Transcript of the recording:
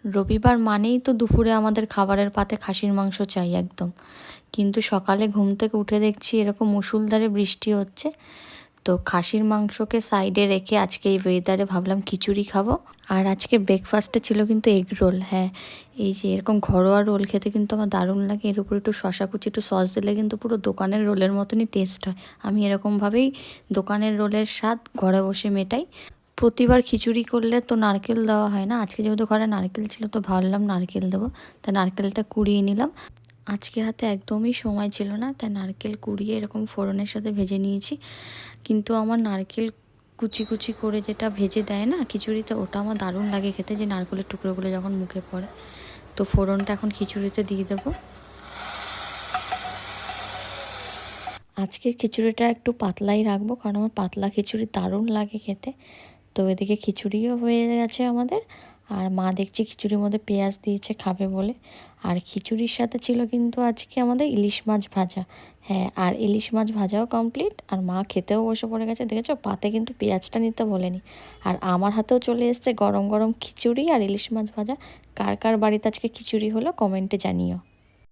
রবিবার মানেই তো দুপুরে আমাদের খাবারের পাতে খাসির মাংস চাই একদম। কিন্তু সকালে ঘুম থেকে উঠে দেখছি এরকম মুষলধারে বৃষ্টি হচ্ছে। তো খাসির মাংসকে সাইডে রেখে আজকে এই ওয়েদারে ভাবলাম খিচুড়ি খাবো। আর আজকে ব্রেকফাস্টে ছিল কিন্তু এগ রোল। হ্যাঁ, এই যে এরকম ঘরোয়া রোল খেতে কিন্তু আমার দারুণ লাগে। এর উপর একটু শশা কুচি, একটু সস দিলে কিন্তু পুরো দোকানের রোলের মতনই টেস্ট হয়। আমি এরকমভাবেই দোকানের রোলের স্বাদ ঘরে বসে মেটাই। প্রতিবার খিচুড়ি করলে তো নারকেল দেওয়া হয় না, আজকে যেহেতু ঘরে নারকেল ছিল তো ভাবলাম নারকেল দেবো। তাই নারকেলটা কুড়িয়ে নিলাম। আজকে হাতে একদমই সময় ছিল না, তাই নারকেল কুড়িয়ে এরকম ফোড়নের সাথে ভেজে নিয়েছি। কিন্তু আমার নারকেল কুচি কুচি করে যেটা ভেজে দেয় না খিচুড়িতে, ওটা আমার দারুণ লাগে খেতে, যে নারকেলের টুকরোগুলো যখন মুখে পড়ে। তো ফোড়নটা এখন খিচুড়িতে দিয়ে দেবো। আজকের খিচুড়িটা একটু পাতলাই রাখবো, কারণ আমার পাতলা খিচুড়ি দারুণ লাগে খেতে। তো এদিকে খিচুড়িও হয়ে গেছে আমাদের। আর মা দেখছি খিচুড়ির মধ্যে পেঁয়াজ দিয়েছে খাবে বলে। আর খিচুড়ির সাথে ছিল কিন্তু আজকে আমাদের ইলিশ মাছ ভাজা। হ্যাঁ, আর ইলিশ মাছ ভাজাও কমপ্লিট, আর মা খেতেও বসে পড়ে গেছে। দেখেছো, পাতে কিন্তু পেঁয়াজটা নিতে বলেনি। আর আমার হাতেও চলে এসছে গরম গরম খিচুড়ি আর ইলিশ মাছ ভাজা। কার কার বাড়িতে আজকে খিচুড়ি হলো কমেন্টে জানিও।